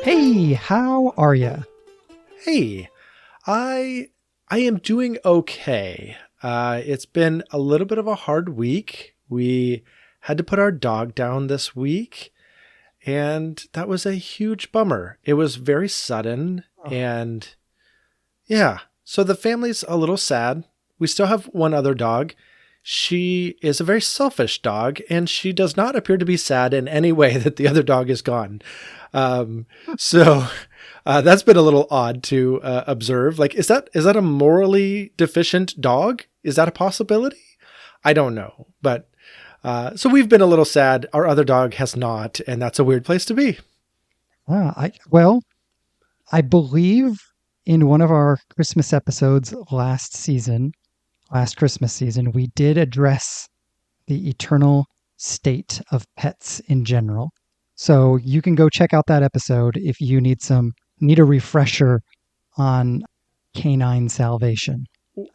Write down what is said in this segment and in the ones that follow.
Hey, how are you? Hey, I am doing okay. It's been a little bit of a hard week. We had to put our dog down this week, and that was a huge bummer. It was very sudden, and yeah, so the family's a little sad. We still have one other dog. She is a very selfish dog, and she does not appear to be sad in any way that the other dog is gone. So that's been a little odd to observe. Like, is that a morally deficient dog? Is that a possibility? I don't know. But so we've been a little sad. Our other dog has not, and that's a weird place to be. I believe in one of our Christmas episodes last Christmas season, we did address the eternal state of pets in general. So you can go check out that episode if you need a refresher on canine salvation.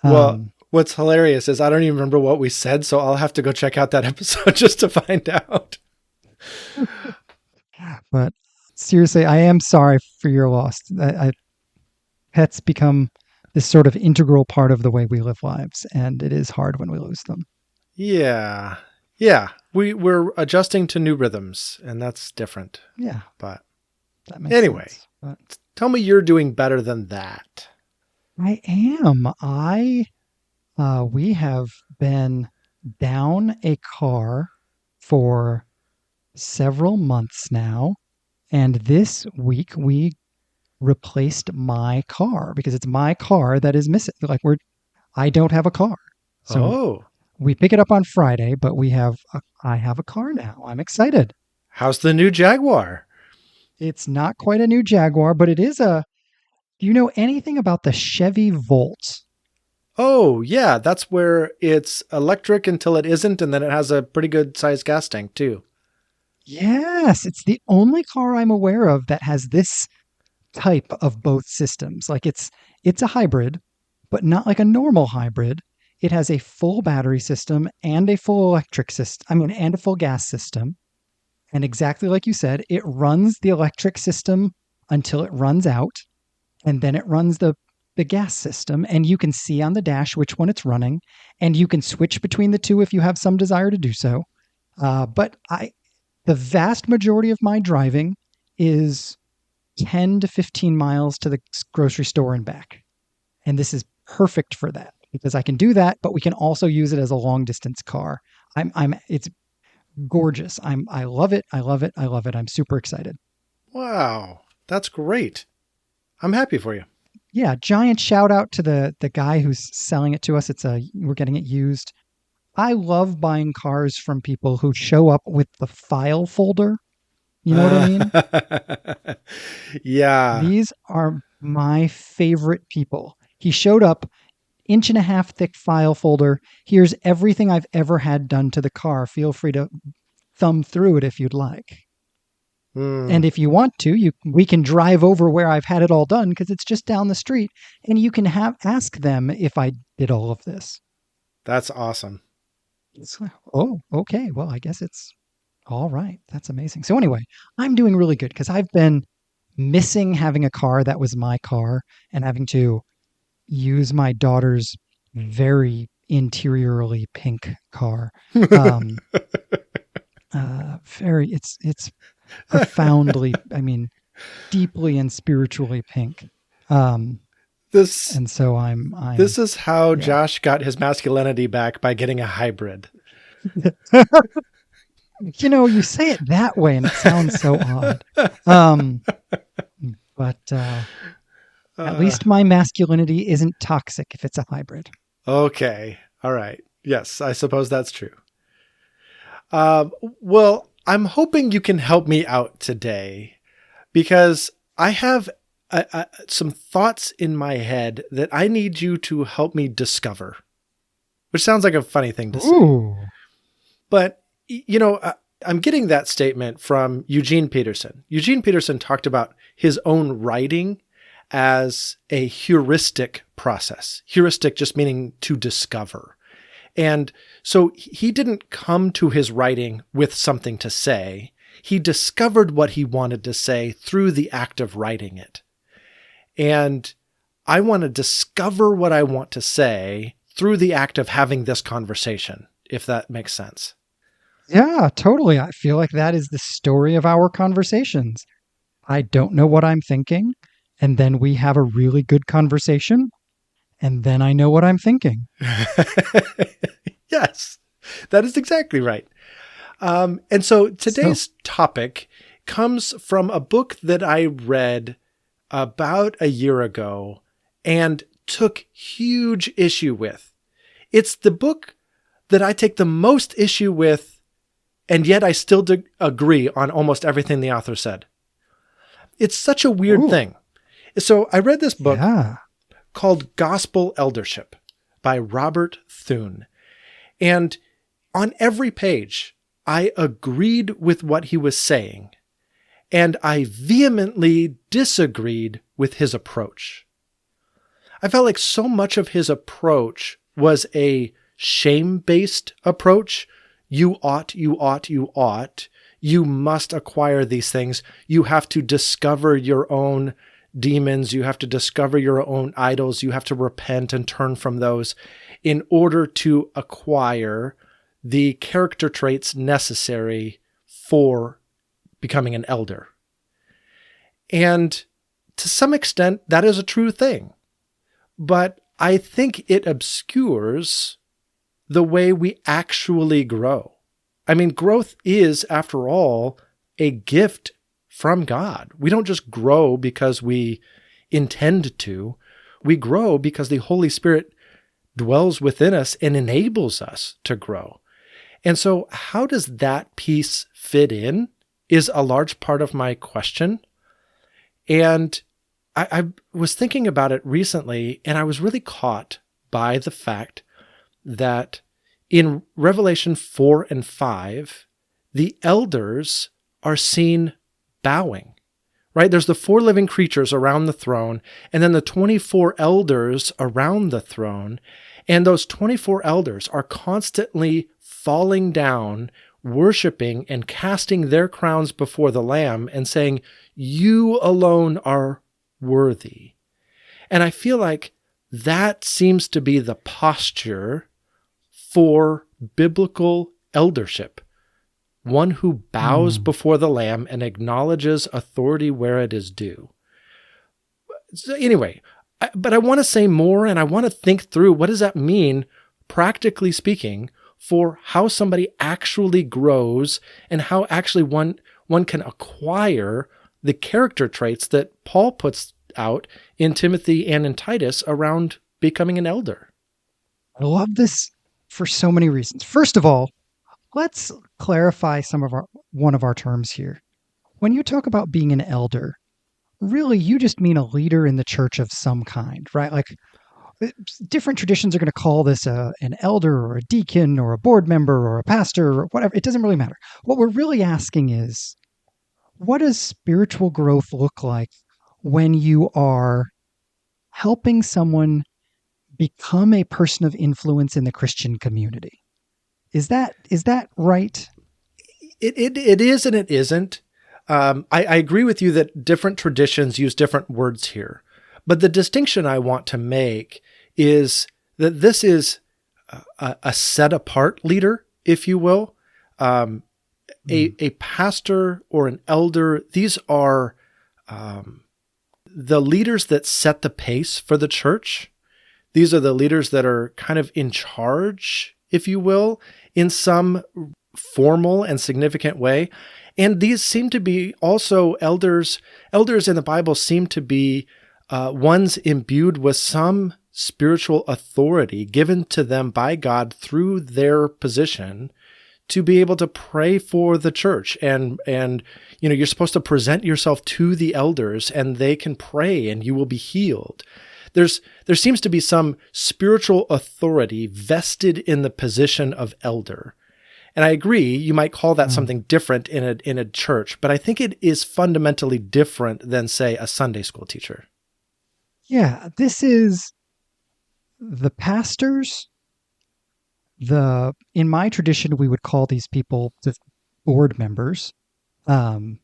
Well, what's hilarious is I don't even remember what we said, so I'll have to go check out that episode just to find out. But seriously, I am sorry for your loss. Pets become this sort of integral part of the way we live lives, and it is hard when we lose them. Yeah. We're adjusting to new rhythms, and that's different. Yeah. But that makes anyway, sense. But tell me you're doing better than that. I am. We have been down a car for several months now, and this week we replaced my car because it's my car that is missing. I don't have a car. So we pick it up on Friday, but I have a car now. I'm excited. How's the new Jaguar? It's not quite a new Jaguar, but it is do you know anything about the Chevy Volt? Oh, yeah, that's where it's electric until it isn't, and then it has a pretty good sized gas tank too. Yes, it's the only car I'm aware of that has this type of both systems. Like it's a hybrid, but not like a normal hybrid. It has a full battery system and a full electric system. And a full gas system. And exactly like you said, it runs the electric system until it runs out, and then it runs the gas system, and you can see on the dash which one it's running, and you can switch between the two if you have some desire to do so. But the vast majority of my driving is 10 to 15 miles to the grocery store and back. And this is perfect for that because I can do that, but we can also use it as a long distance car. It's gorgeous. I love it. I love it. I love it. I'm super excited. Wow, that's great. I'm happy for you. Yeah. Giant shout out to the guy who's selling it to us. We're getting it used. I love buying cars from people who show up with the file folder. You know what I mean? Yeah. These are my favorite people. He showed up, 1.5 inch thick file folder. Here's everything I've ever had done to the car. Feel free to thumb through it if you'd like. And if you want to, we can drive over where I've had it all done because it's just down the street, and you can ask them if I did all of this. That's awesome. Oh, okay. Well, I guess it's all right. That's amazing. So anyway, I'm doing really good because I've been missing having a car that was my car and having to use my daughter's very interiorly pink car. It's profoundly, deeply and spiritually pink. This is how Josh got his masculinity back by getting a hybrid. You say it that way and it sounds so odd. But at least my masculinity isn't toxic if it's a hybrid. Okay. All right. Yes, I suppose that's true. Well, I'm hoping you can help me out today because I have some thoughts in my head that I need you to help me discover, which sounds like a funny thing to say. Ooh. But, I'm getting that statement from Eugene Peterson. Eugene Peterson talked about his own writing as a heuristic process. Heuristic just meaning to discover. And so he didn't come to his writing with something to say. He discovered what he wanted to say through the act of writing it. And I want to discover what I want to say through the act of having this conversation, if that makes sense. Yeah, totally. I feel like that is the story of our conversations. I don't know what I'm thinking, and then we have a really good conversation, and then I know what I'm thinking. Yes, that is exactly right. And so So, today's topic comes from a book that I read about a year ago and took huge issue with. It's the book that I take the most issue with, and yet I still agree on almost everything the author said. It's such a weird ooh, thing. So I read this book yeah. called Gospel Eldership by Robert Thune. And on every page, I agreed with what he was saying, and I vehemently disagreed with his approach. I felt like so much of his approach was a shame-based approach. You ought, you ought, you ought. You must acquire these things. You have to discover your own demons. You have to discover your own idols. You have to repent and turn from those in order to acquire the character traits necessary for becoming an elder. And to some extent, that is a true thing. But I think it obscures the way we actually grow. I mean, growth is, after all, a gift from God. We don't just grow because we intend to. We grow because the Holy Spirit dwells within us and enables us to grow. And so how does that piece fit in is a large part of my question. And I was thinking about it recently, and I was really caught by the fact that in Revelation 4 and 5, the elders are seen bowing, right? There's the 4 living creatures around the throne, and then the 24 elders around the throne. And those 24 elders are constantly falling down, worshiping and casting their crowns before the Lamb and saying, "You alone are worthy." And I feel like that seems to be the posture for biblical eldership. One who bows before the Lamb and acknowledges authority where it is due. So anyway, but I want to say more, and I want to think through what does that mean, practically speaking, for how somebody actually grows and how actually one can acquire the character traits that Paul puts out in Timothy and in Titus around becoming an elder. I love this for so many reasons. First of all, let's clarify one of our terms here. When you talk about being an elder, really you just mean a leader in the church of some kind, right? Like different traditions are going to call this an elder or a deacon or a board member or a pastor or whatever. It doesn't really matter. What we're really asking is, what does spiritual growth look like when you are helping someone become a person of influence in the Christian community? Is that right? It is and it isn't. I agree with you that different traditions use different words here. But the distinction I want to make is that this is a set-apart leader, if you will. A pastor or an elder, these are the leaders that set the pace for the church. These are the leaders that are kind of in charge, if you will, in some formal and significant way. And these seem to be also elders. Elders in the Bible seem to be ones imbued with some spiritual authority given to them by God through their position to be able to pray for the church. And you know, you're supposed to present yourself to the elders and they can pray and you will be healed. There seems to be some spiritual authority vested in the position of elder. And I agree, you might call that something different in a church, but I think it is fundamentally different than, say, a Sunday school teacher. Yeah, this is the pastors The in my tradition, we would call these people just board members. Um,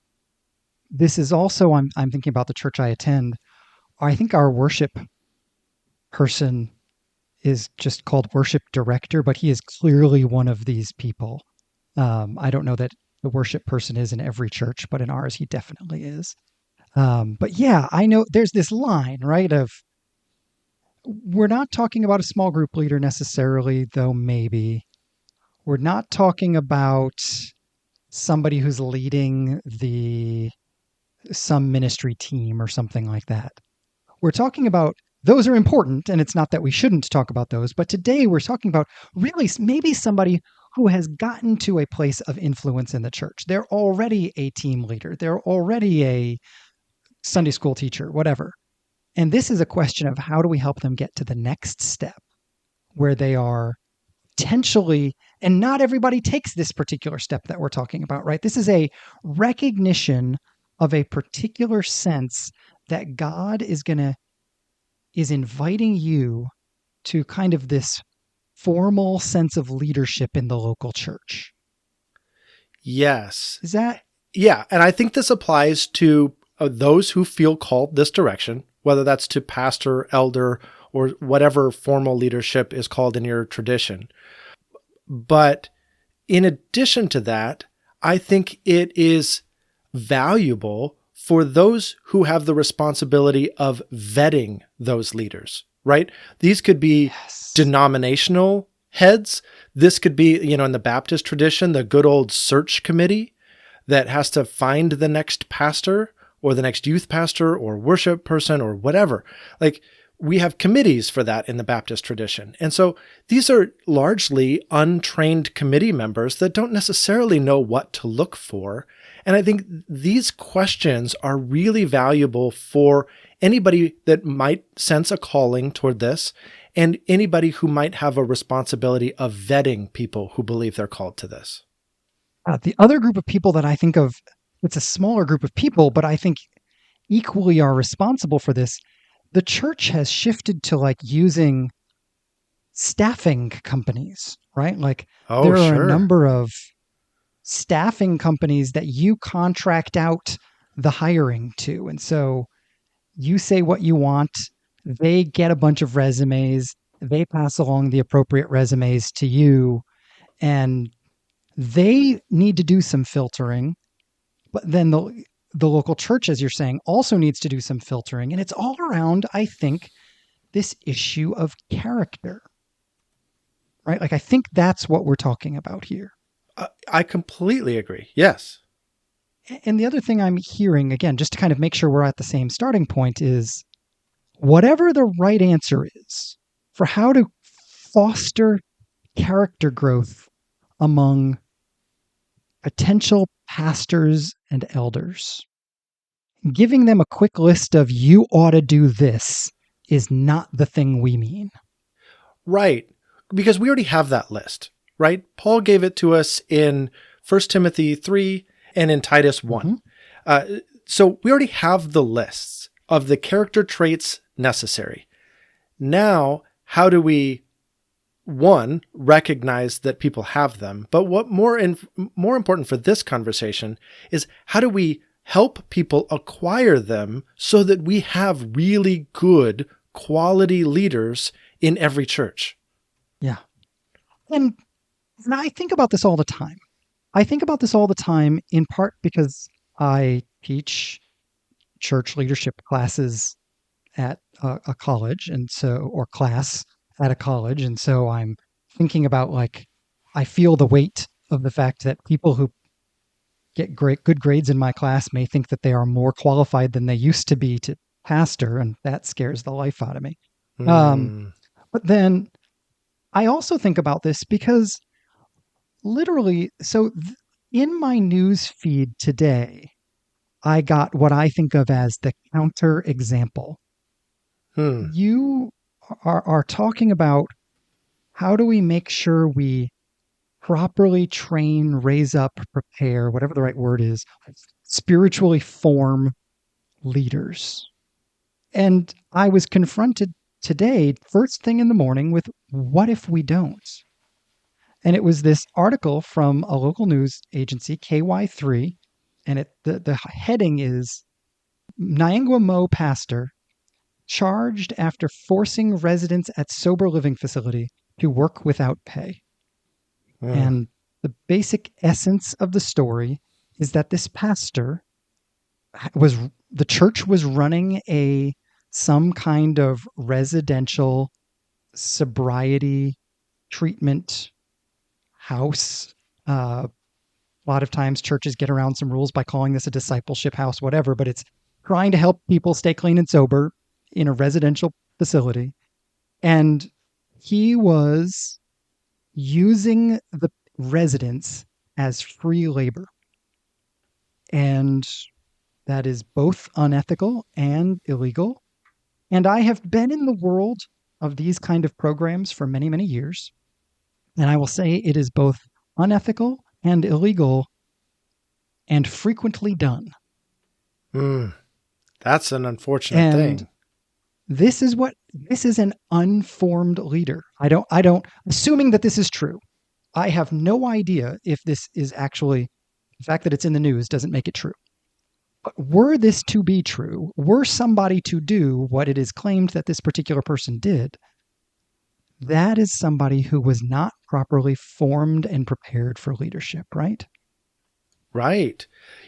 this is also I'm thinking about the church I attend. I think our worship person is just called worship director, but he is clearly one of these people. I don't know that the worship person is in every church, but in ours, he definitely is. But yeah, I know there's this line, right? Of we're not talking about a small group leader necessarily, though maybe. We're not talking about somebody who's leading the some ministry team or something like that. We're talking about those are important, and it's not that we shouldn't talk about those, but today we're talking about really maybe somebody who has gotten to a place of influence in the church. They're already a team leader, they're already a Sunday school teacher, whatever. And this is a question of how do we help them get to the next step where they are potentially, and not everybody takes this particular step that we're talking about, right? This is a recognition of a particular sense that God is inviting you to kind of this formal sense of leadership in the local church. Yes. Is that? Yeah. And I think this applies to those who feel called this direction, whether that's to pastor, elder, or whatever formal leadership is called in your tradition. But in addition to that, I think it is valuable for those who have the responsibility of vetting those leaders, right? These could be Yes. denominational heads. This could be, in the Baptist tradition, the good old search committee that has to find the next pastor or the next youth pastor or worship person or whatever. Like, we have committees for that in the Baptist tradition. And so these are largely untrained committee members that don't necessarily know what to look for. And I think these questions are really valuable for anybody that might sense a calling toward this and anybody who might have a responsibility of vetting people who believe they're called to this. The other group of people that I think of, it's a smaller group of people, but I think equally are responsible for this. The church has shifted to like using staffing companies, right? Like Oh, there are a sure. number of staffing companies that you contract out the hiring to. And so you say what you want, they get a bunch of resumes, they pass along the appropriate resumes to you, and they need to do some filtering. But then the local church, as you're saying, also needs to do some filtering. And it's all around, I think, this issue of character, right? Like, I think that's what we're talking about here. I completely agree. Yes. And the other thing I'm hearing, again, just to kind of make sure we're at the same starting point, is whatever the right answer is for how to foster character growth among potential pastors and elders, giving them a quick list of you ought to do this is not the thing we mean. Right. Because we already have that list, right? Paul gave it to us in 1 Timothy 3 and in Titus 1. Mm-hmm. So we already have the lists of the character traits necessary. Now, how do we, one, recognize that people have them? But what more important for this conversation is how do we help people acquire them so that we have really good quality leaders in every church? Yeah. And I think about this all the time. I think about this all the time in part because I teach church leadership classes at a college, and so, or class at a college. And so I'm thinking about, like, I feel the weight of the fact that people who get good grades in my class may think that they are more qualified than they used to be to pastor, and that scares the life out of me. Um, Hmm. but then I also think about this because literally, in my news feed today, I got what I think of as the counter example. Hmm. You are talking about how do we make sure we properly train, raise up, prepare, whatever the right word is, spiritually form leaders. And I was confronted today, first thing in the morning, with what if we don't? And it was this article from a local news agency, KY3, and the heading is Nyangwa pastor charged after forcing residents at sober living facility to work without pay. Mm. And the basic essence of the story is that this pastor was the church was running a some kind of residential sobriety treatment house. A lot of times churches get around some rules by calling this a discipleship house, whatever, but it's trying to help people stay clean and sober in a residential facility. And he was using the residents as free labor. And that is both unethical and illegal. And I have been in the world of these kind of programs for many, many years. And I will say it is both unethical and illegal and frequently done. Mm. That's an unfortunate And thing. this is an unformed leader. I don't, assuming that this is true, I have no idea if this is actually, the fact that it's in the news doesn't make it true. But were this to be true, were somebody to do what it is claimed that this particular person did, that is somebody who was not properly formed and prepared for leadership, right? Right.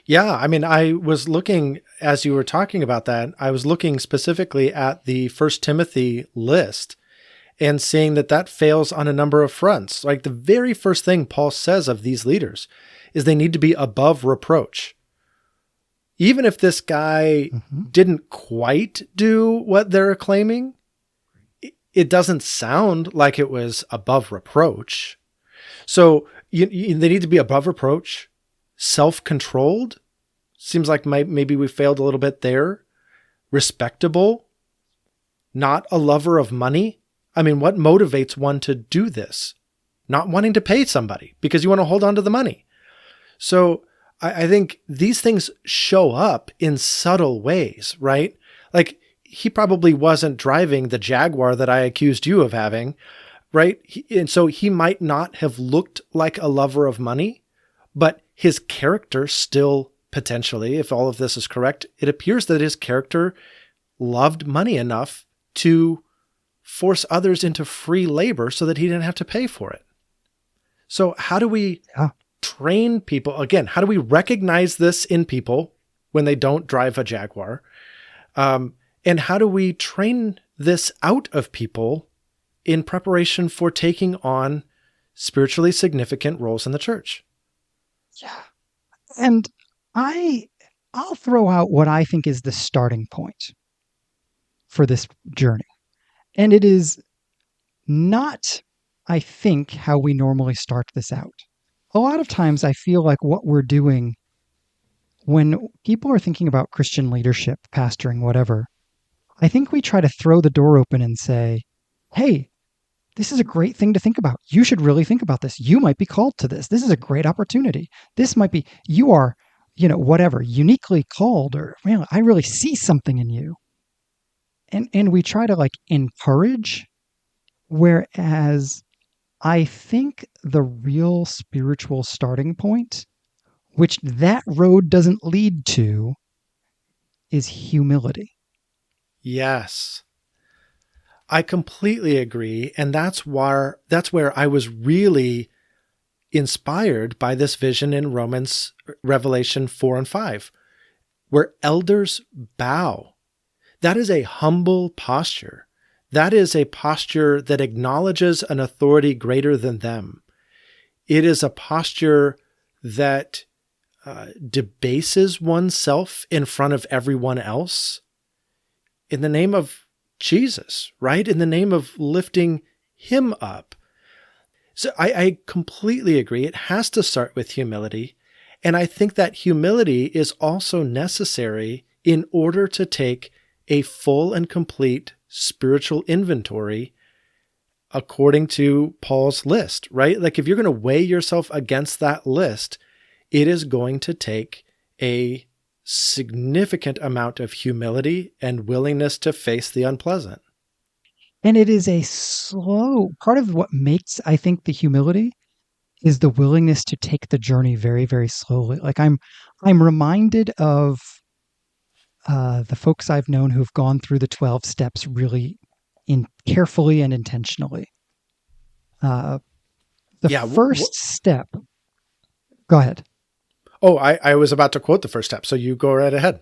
Yeah. I mean, I was looking, as you were talking about that, I was looking specifically at the First Timothy list and seeing that that fails on a number of fronts. Like the very first thing Paul says of these leaders is they need to be above reproach. Even if this guy didn't quite do what they're claiming, it doesn't sound like it was above reproach. So they need to be above reproach, self-controlled. Seems like maybe we failed a little bit there. Respectable, not a lover of money. I mean, what motivates one to do this? Not wanting to pay somebody because you want to hold on to the money. So I think these things show up in subtle ways, right? Like he probably wasn't driving the Jaguar that I accused you of having, right? And so he might not have looked like a lover of money, but his character still potentially, if all of this is correct, it appears that his character loved money enough to force others into free labor so that he didn't have to pay for it. So how do we train people? Again, how do we recognize this in people when they don't drive a Jaguar? And how do we train this out of people in preparation for taking on spiritually significant roles in the church? Yeah. And I'll throw out what I think is the starting point for this journey. And it is not, I think, how we normally start this out. A lot of times I feel like what we're doing when people are thinking about Christian leadership, pastoring, whatever, I think we try to throw the door open and say, hey, this is a great thing to think about. You should really think about this. You might be called to this. This is a great opportunity. This might be, you are, whatever, uniquely called, or man, I really see something in you. And we try to encourage, whereas I think the real spiritual starting point, which that road doesn't lead to, is humility. Yes. I completely agree. And that's where I was really inspired by this vision in Revelation 4 and 5, where elders bow. That is a humble posture. That is a posture that acknowledges an authority greater than them. It is a posture that debases oneself in front of everyone else in the name of Jesus, right? In the name of lifting him up. So I completely agree. It has to start with humility. And I think that humility is also necessary in order to take a full and complete spiritual inventory according to Paul's list, right? Like if you're going to weigh yourself against that list, it is going to take a significant amount of humility and willingness to face the unpleasant. And it is a slow part of what makes, I think, the humility is the willingness to take the journey very, very slowly. Like I'm reminded of the folks I've known who've gone through the 12 steps really carefully and intentionally. Uh, the Yeah. first step, go ahead. Oh, I was about to quote the first step, so you go right ahead.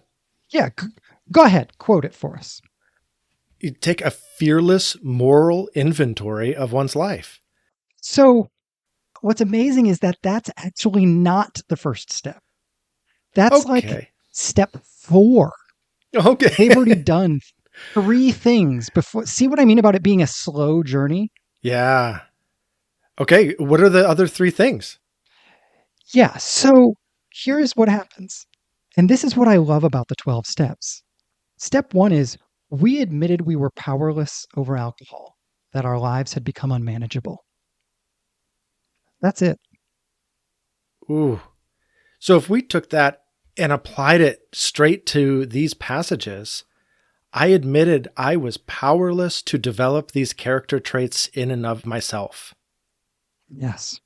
Yeah, go ahead. Quote it for us. You take a fearless moral inventory of one's life. So, what's amazing is that that's actually not the first step. That's like Okay. step 4. Okay. They've already done 3 things before. See what I mean about it being a slow journey? Yeah. Okay. What are the other 3 things? Yeah. So here's what happens. And this is what I love about the 12 steps. Step 1 is we admitted we were powerless over alcohol, that our lives had become unmanageable. That's it. Ooh. So if we took that and applied it straight to these passages, I admitted I was powerless to develop these character traits in and of myself. Yes.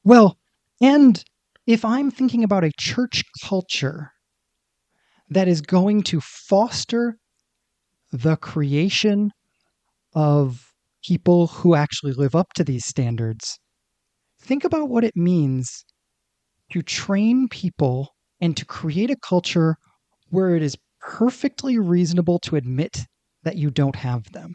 Well, and if I'm thinking about a church culture that is going to foster the creation of people who actually live up to these standards, think about what it means to train people and to create a culture where it is perfectly reasonable to admit that you don't have them,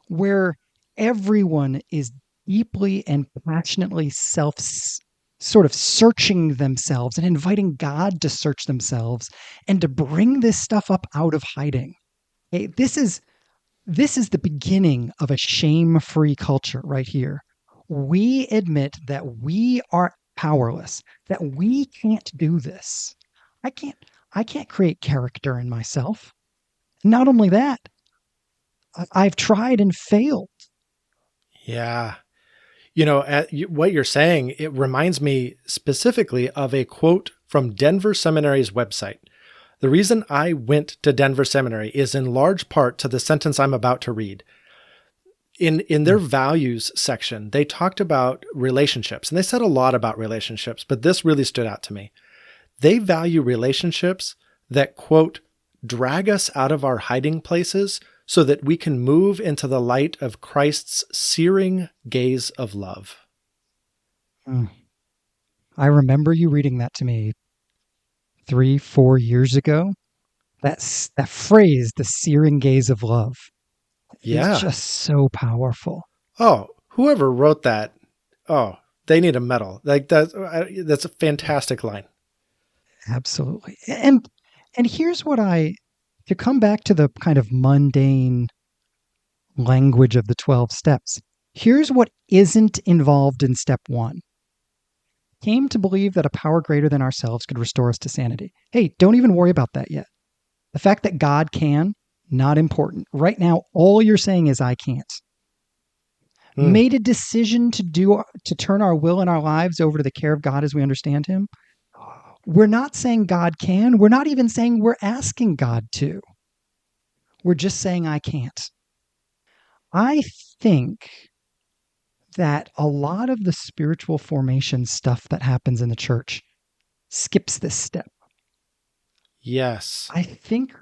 where everyone is deeply and passionately sort of searching themselves and inviting God to search themselves and to bring this stuff up out of hiding. Okay, this is the beginning of a shame-free culture right here. We admit that we are powerless, that we can't do this. I can't I can't create character in myself. Not only that, I've tried and failed. Yeah. What you're saying, it reminds me specifically of a quote from Denver Seminary's website. The reason I went to Denver Seminary is in large part to the sentence I'm about to read. In their values section, they talked about relationships, and they said a lot about relationships, but this really stood out to me. They value relationships that, quote, drag us out of our hiding places so that we can move into the light of Christ's searing gaze of love. Mm. I remember you reading that to me 3-4 years ago. That phrase, the searing gaze of love, is Yeah. just so powerful. Oh, whoever wrote that, oh, they need a medal. Like that's a fantastic line. Absolutely. And here's what to come back to the kind of mundane language of the 12 steps. Here's what isn't involved in step 1. Came to believe that a power greater than ourselves could restore us to sanity. Hey, don't even worry about that yet. The fact that God can, not important. Right now, all you're saying is I can't. Hmm. Made a decision to turn our will and our lives over to the care of God as we understand him. We're not saying God can. We're not even saying we're asking God to. We're just saying I can't. I think that a lot of the spiritual formation stuff that happens in the church skips this step. Yes. I think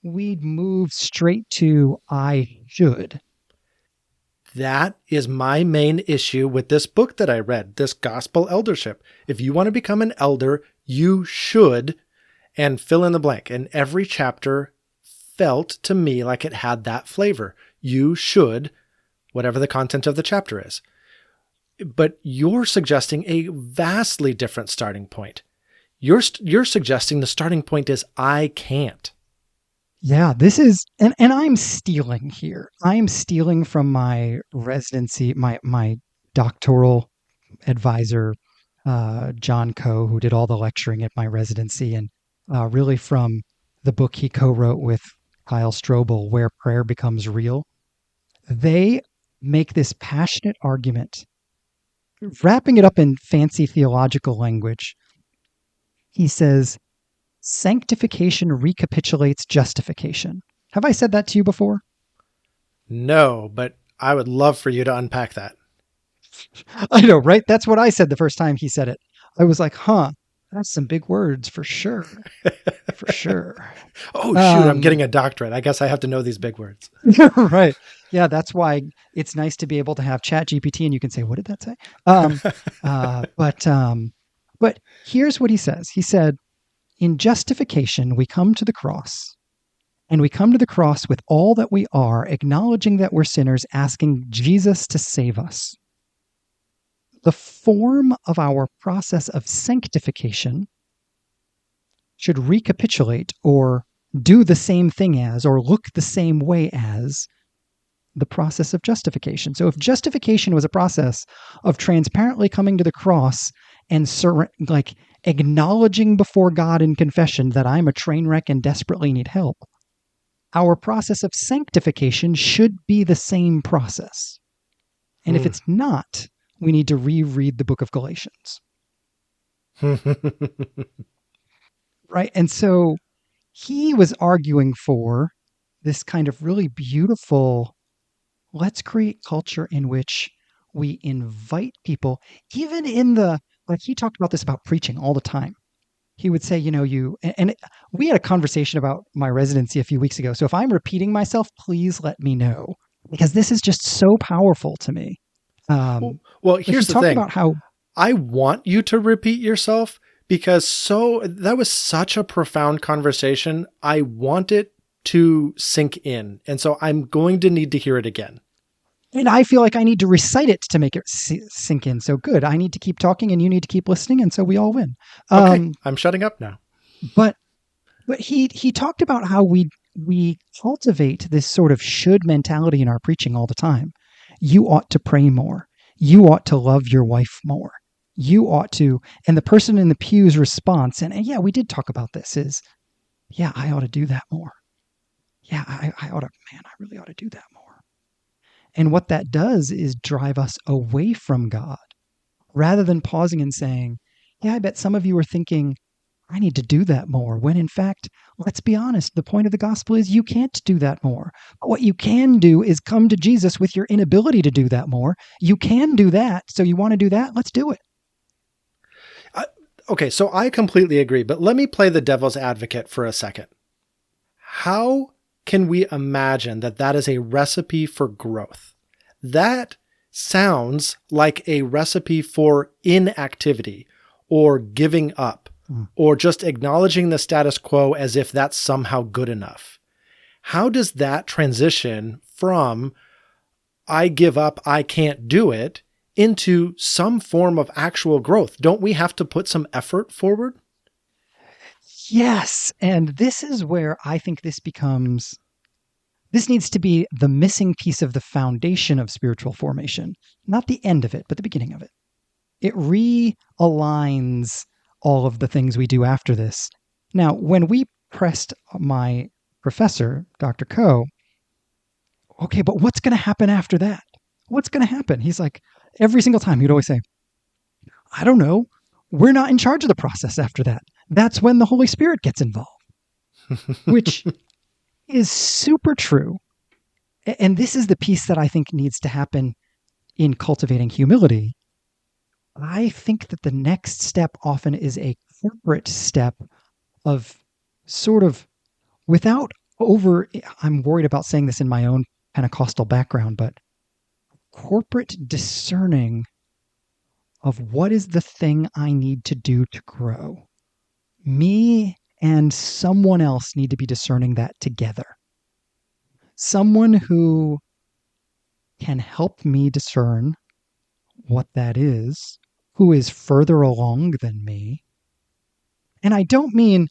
we'd move straight to I should. That is my main issue with this book that I read, this Gospel Eldership. If you want to become an elder, you should, and fill in the blank. And every chapter felt to me like it had that flavor. You should, whatever the content of the chapter is. But you're suggesting a vastly different starting point. You're suggesting the starting point is I can't. Yeah, this is, and I'm stealing here. I'm stealing from my residency, my doctoral advisor, John Coe, who did all the lecturing at my residency, and really from the book he co-wrote with Kyle Strobel, Where Prayer Becomes Real. They make this passionate argument, wrapping it up in fancy theological language. He says, sanctification recapitulates justification. Have I said that to you before? No, but I would love for you to unpack that. I know, right? That's what I said the first time he said it. I was like, huh, that's some big words for sure. For sure. Oh, shoot, I'm Um, getting a doctorate. I guess I have to know these big words. right. Yeah, that's why it's nice to be able to have Chat GPT and you can say, what did that say? Um, but here's what he says. He said, in justification, we come to the cross, and we come to the cross with all that we are, acknowledging that we're sinners, asking Jesus to save us. The form of our process of sanctification should recapitulate or do the same thing as, or look the same way as, the process of justification. So if justification was a process of transparently coming to the cross and like acknowledging before God in confession that I'm a train wreck and desperately need help, our process of sanctification should be the same process. And if it's not, we need to reread the book of Galatians. Right? And so he was arguing for this kind of really beautiful, let's create culture in which we invite people, even in the, like he talked about this about preaching all the time. He would say, we had a conversation about my residency a few weeks ago. So if I'm repeating myself, please let me know, because this is just so powerful to me. Well, But he here's the talked thing. about how, I want you to repeat yourself because that was such a profound conversation. I want it to sink in. And so I'm going to need to hear it again. and I feel like I need to recite it to make it sink in. So good. I need to keep talking and you need to keep listening. And so we all win. Okay. I'm shutting up now. But he talked about how we cultivate this sort of should mentality in our preaching all the time. You ought to pray more. You ought to love your wife more. You ought to, and the person in the pew's response, and yeah, we did talk about this, is, yeah, I ought to do that more. Yeah, I ought to, man, I really ought to do that more. And what that does is drive us away from God rather than pausing and saying, yeah, I bet some of you are thinking, I need to do that more. When in fact, let's be honest, the point of the gospel is you can't do that more. But what you can do is come to Jesus with your inability to do that more. You can do that. So you want to do that? Let's do it. Okay, so I completely agree, but let me play the devil's advocate for a second. How can we imagine that that is a recipe for growth? That sounds like a recipe for inactivity or giving up or just acknowledging the status quo as if that's somehow good enough. How does that transition from I give up, I can't do it, into some form of actual growth? Don't we have to put some effort forward? Yes. And this is where I think this needs to be the missing piece of the foundation of spiritual formation, not the end of it, but the beginning of it. It realigns all of the things we do after this. Now, when we pressed my professor, Dr. Coe, okay, but what's going to happen after that? What's going to happen? He's like, every single time he'd always say, I don't know. We're not in charge of the process after that. That's when the Holy Spirit gets involved, which is super true. And this is the piece that I think needs to happen in cultivating humility. I think that the next step often is a corporate step of sort of without I'm worried about saying this in my own Pentecostal background, but corporate discerning of what is the thing I need to do to grow. Me and someone else need to be discerning that together. Someone who can help me discern what that is, who is further along than me. And I don't mean,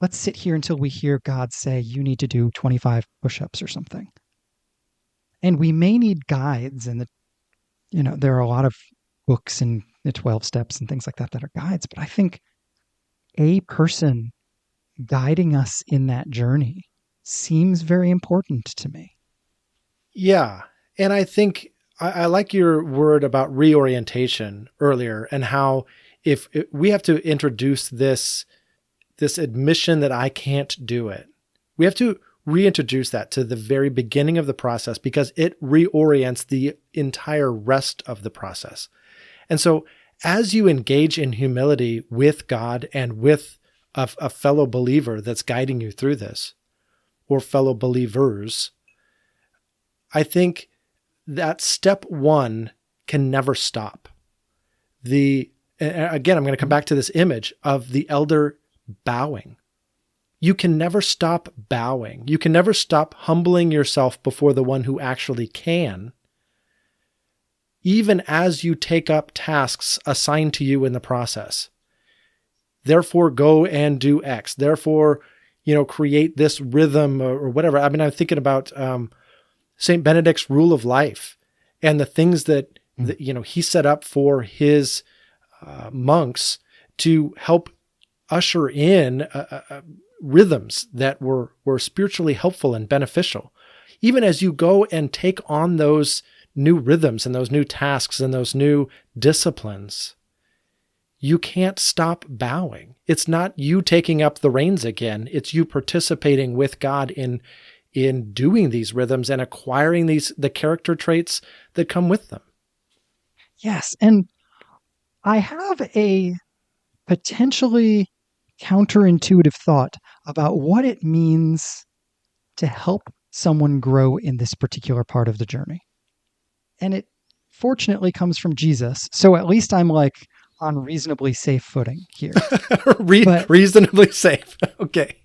let's sit here until we hear God say, you need to do 25 push-ups or something. And we may need guides, and there are a lot of books and the 12 steps and things like that that are guides, but I think a person guiding us in that journey seems very important to me. Yeah. And I think I like your word about reorientation earlier, and how if we have to introduce this admission that I can't do it, we have reintroduce that to the very beginning of the process because it reorients the entire rest of the process. And so as you engage in humility with God and with a fellow believer that's guiding you through this, or fellow believers, I think that step one can never stop. Again, I'm going to come back to this image of the elder bowing. You can never stop bowing. You can never stop humbling yourself before the one who actually can, even as you take up tasks assigned to you in the process. Therefore, go and do X. Therefore, create this rhythm or whatever. I mean, I'm thinking about St. Benedict's rule of life and the things that he set up for his monks to help usher in rhythms that were spiritually helpful and beneficial. Even as you go and take on those new rhythms and those new tasks and those new disciplines, you can't stop bowing. It's not you taking up the reins again. It's you participating with God in doing these rhythms and acquiring the character traits that come with them. Yes. And I have a potentially counterintuitive thought about what it means to help someone grow in this particular part of the journey. And it fortunately comes from Jesus. So at least I'm like on reasonably safe footing here. Reasonably safe. Okay.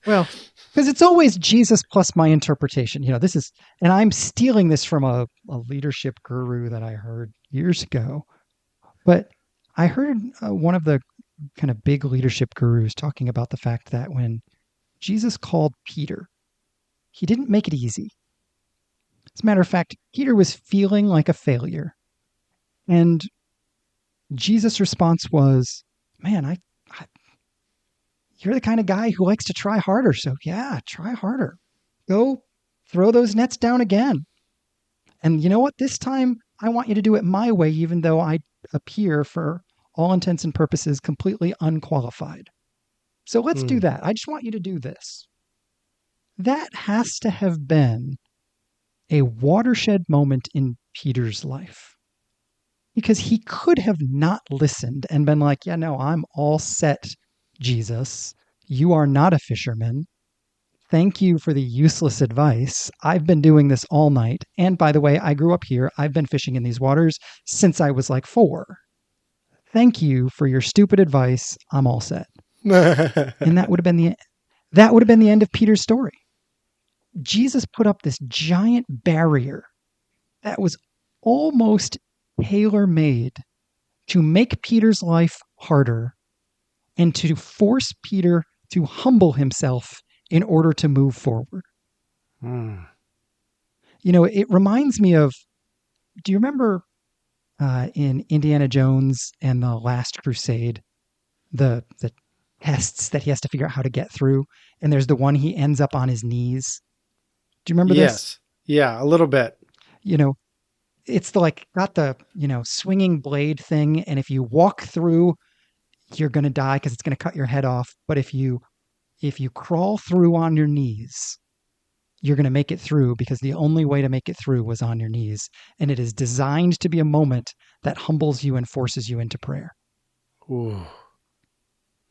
Well, because it's always Jesus plus my interpretation. And I'm stealing this from a leadership guru that I heard years ago. But I heard one of the kind of big leadership gurus talking about the fact that when Jesus called Peter, he didn't make it easy. As a matter of fact, Peter was feeling like a failure. And Jesus' response was, man, you're the kind of guy who likes to try harder. So yeah, try harder. Go throw those nets down again. And you know what? This time I want you to do it my way, even though I appear for all intents and purposes completely unqualified. So let's do that. I just want you to do this. That has to have been a watershed moment in Peter's life. Because he could have not listened and been like, yeah, no, I'm all set, Jesus. You are not a fisherman. Thank you for the useless advice. I've been doing this all night. And by the way, I grew up here. I've been fishing in these waters since I was like 4. Thank you for your stupid advice. I'm all set. And that would have been the end of Peter's story. Jesus put up this giant barrier that was almost tailor-made to make Peter's life harder and to force Peter to humble himself in order to move forward. It reminds me of, do you remember in Indiana Jones and the Last Crusade, the tests that he has to figure out how to get through? And there's the one he ends up on his knees. Do you remember this? Yes. Yeah, a little bit. It's got the, swinging blade thing. And if you walk through, you're going to die because it's going to cut your head off. But if you crawl through on your knees, you're going to make it through because the only way to make it through was on your knees. And it is designed to be a moment that humbles you and forces you into prayer. Ooh,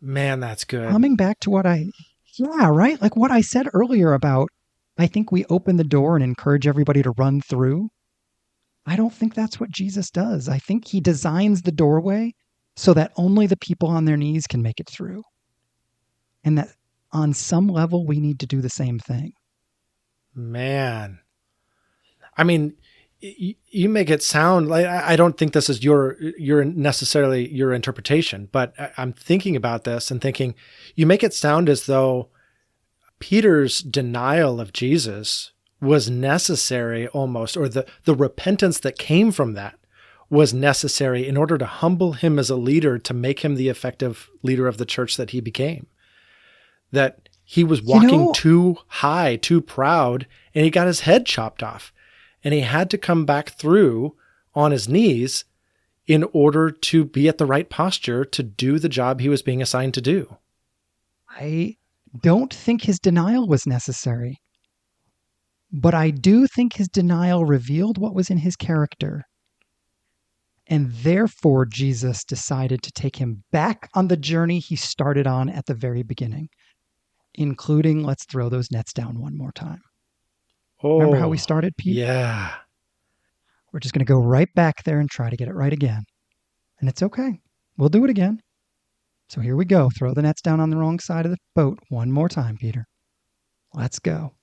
man, that's good. Coming back to what I said earlier about, I think we open the door and encourage everybody to run through. I don't think that's what Jesus does. I think he designs the doorway so that only the people on their knees can make it through. And that on some level, we need to do the same thing. Man. I mean, you make it sound like, I don't think this is your necessarily your interpretation, but I'm thinking about this and thinking, you make it sound as though Peter's denial of Jesus was necessary almost, or the repentance that came from that was necessary in order to humble him as a leader, to make him the effective leader of the church that he became. That he was walking too high, too proud, and he got his head chopped off. And he had to come back through on his knees in order to be at the right posture to do the job he was being assigned to do. I don't think his denial was necessary, but I do think his denial revealed what was in his character. And therefore, Jesus decided to take him back on the journey he started on at the very beginning, including let's throw those nets down one more time. Remember how we Oh, started, Pete? yeah. We're just going to go right back there and try to get it right again. And it's okay. We'll do it again. So here we go. Throw the nets down on the wrong side of the boat one more time, Peter. Let's go.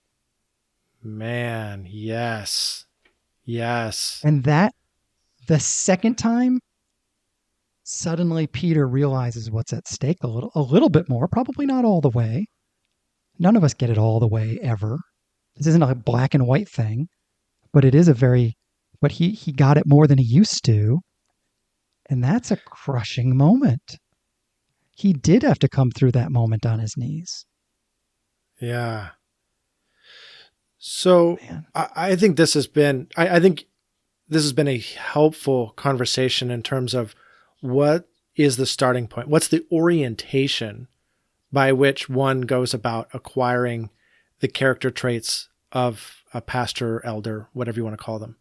Man, yes. Yes. And that, the second time, suddenly Peter realizes what's at stake a little bit more, probably not all the way. None of us get it all the way ever. This isn't a black and white thing, but it is but he got it more than he used to. And that's a crushing moment. He did have to come through that moment on his knees. Yeah. So Man. I think this has been, I think this has been a helpful conversation in terms of what is the starting point? What's the orientation by which one goes about acquiring the character traits of a pastor, elder, whatever you want to call them?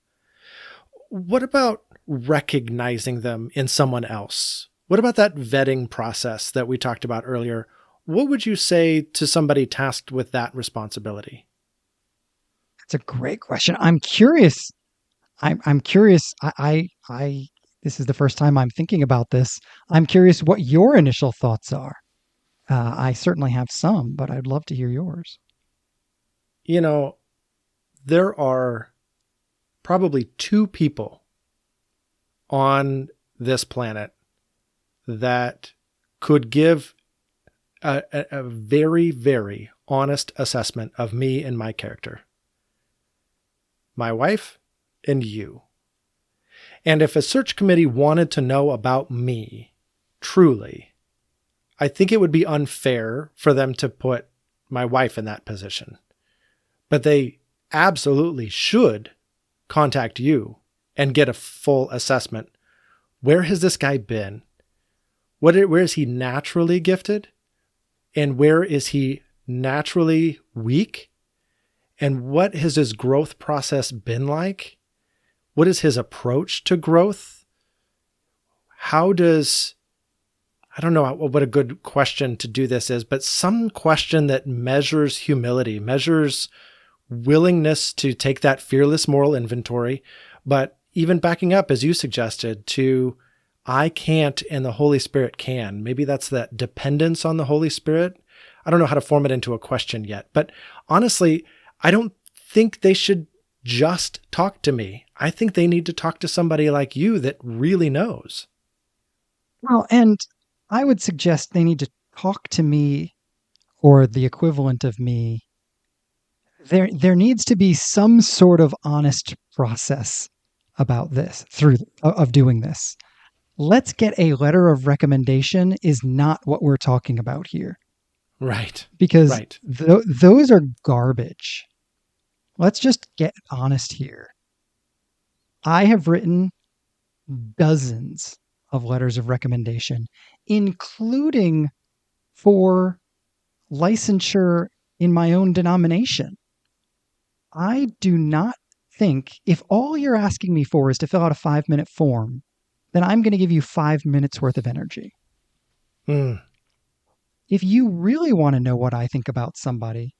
What about recognizing them in someone else? What about that vetting process that we talked about earlier? What would you say to somebody tasked with that responsibility? That's a great question. I'm curious. I'm curious. This is the first time I'm thinking about this. I'm curious what your initial thoughts are. I certainly have some, but I'd love to hear yours. You know, there are probably two people on this planet that could give a very, very honest assessment of me and my character. My wife and you. And if a search committee wanted to know about me, truly, I think it would be unfair for them to put my wife in that position. But they absolutely should contact you and get a full assessment. Where has this guy been? Where is he naturally gifted? And where is he naturally weak? And what has his growth process been like? What is his approach to growth? I don't know what a good question to do this is, but some question that measures humility, measures willingness to take that fearless moral inventory, but even backing up, as you suggested, to I can't and the Holy Spirit can. Maybe that's that dependence on the Holy Spirit. I don't know how to form it into a question yet, but honestly, I don't think they should just talk to me. I think they need to talk to somebody like you that really knows. Well, and I would suggest they need to talk to me or the equivalent of me. There needs to be some sort of honest process about this of doing this. Let's get a letter of recommendation is not what we're talking about here. Right. Because Right. those are garbage. Let's just get honest here. I have written dozens of letters of recommendation, including for licensure in my own denomination. I do not think if all you're asking me for is to fill out a 5-minute form, then I'm going to give you 5 minutes worth of energy. If you really want to know what I think about somebody,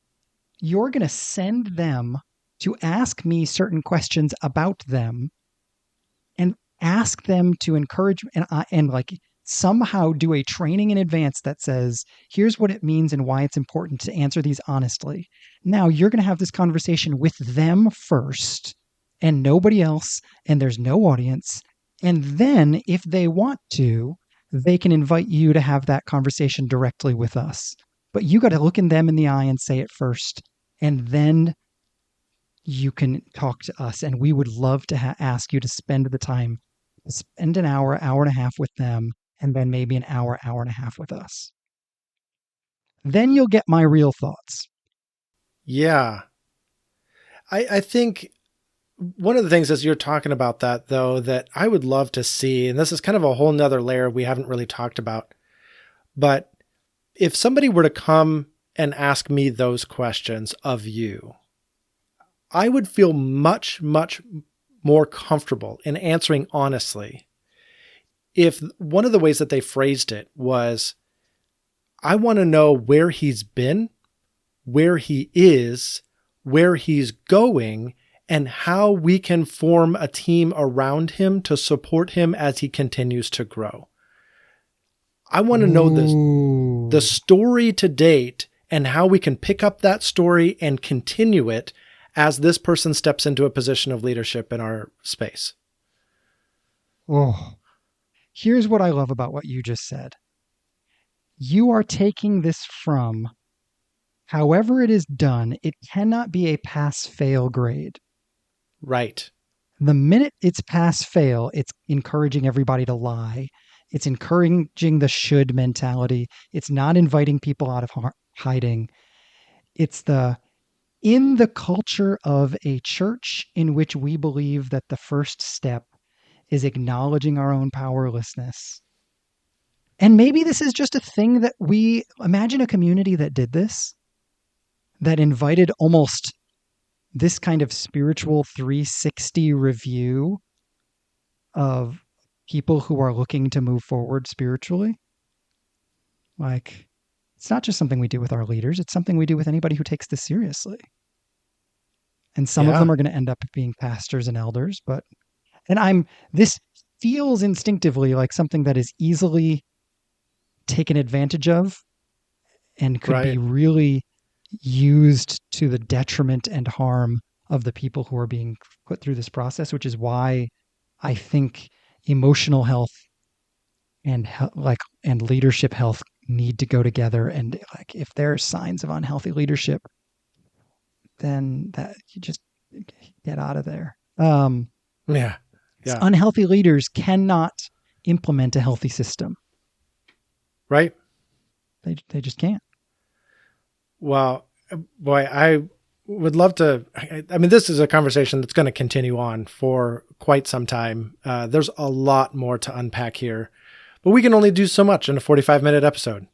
you're going to send them to ask me certain questions about them and ask them to encourage and like somehow do a training in advance that says, here's what it means and why it's important to answer these honestly. Now you're going to have this conversation with them first and nobody else, and there's no audience. And then if they want to, they can invite you to have that conversation directly with us. But you got to look in them in the eye and say it first. And then you can talk to us. And we would love to ask you to spend the time, spend an hour, hour and a half with them, and then maybe an hour, hour and a half with us. Then you'll get my real thoughts. Yeah. I think one of the things as you're talking about that, though, that I would love to see, and this is kind of a whole nother layer we haven't really talked about, but if somebody were to come and ask me those questions of you, I would feel much, much more comfortable in answering honestly if one of the ways that they phrased it was, I want to know where he's been, where he is, where he's going, and how we can form a team around him to support him as he continues to grow. I want to know the story to date and how we can pick up that story and continue it as this person steps into a position of leadership in our space. Oh, here's what I love about what you just said. You are taking this from, however it is done, it cannot be a pass-fail grade. Right. The minute it's pass-fail, it's encouraging everybody to lie. It's encouraging the should mentality. It's not inviting people out of hiding. It's in the culture of a church in which we believe that the first step is acknowledging our own powerlessness. And maybe this is just a thing that we imagine a community that did this, that invited almost this kind of spiritual 360 review of people who are looking to move forward spiritually. Like, it's not just something we do with our leaders, it's something we do with anybody who takes this seriously. And some of them are going to end up being pastors and elders, this feels instinctively like something that is easily taken advantage of and could be really used to the detriment and harm of the people who are being put through this process, which is why I think emotional health and leadership health need to go together. And like, if there are signs of unhealthy leadership, then that you just get out of there. Unhealthy leaders cannot implement a healthy system. Right. They just can't. Well, boy, I would love to. I mean, this is a conversation that's going to continue on for quite some time. There's a lot more to unpack here, but we can only do so much in a 45-minute episode.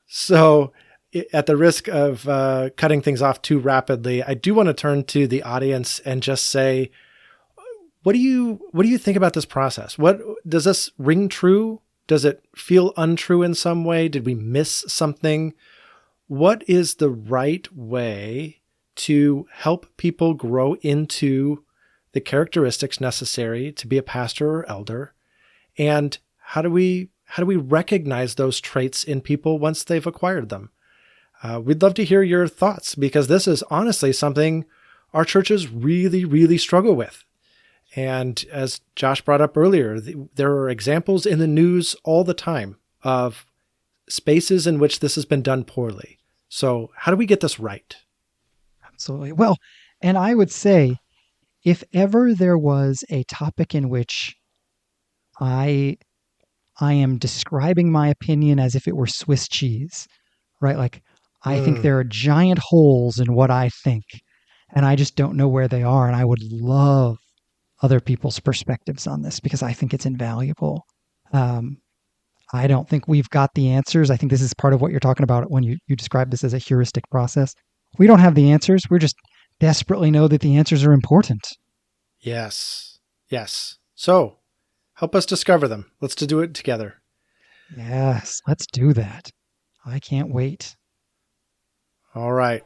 So at the risk of cutting things off too rapidly, I do want to turn to the audience and just say, what do you think about this process? What does this ring true? Does it feel untrue in some way? Did we miss something? What is the right way to help people grow into the characteristics necessary to be a pastor or elder? And how do we recognize those traits in people once they've acquired them? We'd love to hear your thoughts, because this is honestly something our churches really, really struggle with. And as Josh brought up earlier, there are examples in the news all the time of spaces in which this has been done poorly. So how do we get this right? Absolutely. Well, and I would say, if ever there was a topic in which I am describing my opinion as if it were Swiss cheese, right? Like, I think there are giant holes in what I think, and I just don't know where they are. And I would love other people's perspectives on this, because I think it's invaluable. I don't think we've got the answers. I think this is part of what you're talking about when you describe this as a heuristic process. We don't have the answers. We're just desperately know that the answers are important. Yes. So help us discover them. Let's do it together. Yes, let's do that. I can't wait. All right.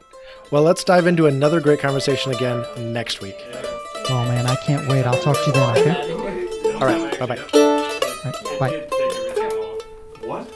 Well, let's dive into another great conversation again next week. Oh, man, I can't wait. I'll talk to you then, okay? All right. Bye-bye. All right, bye. What?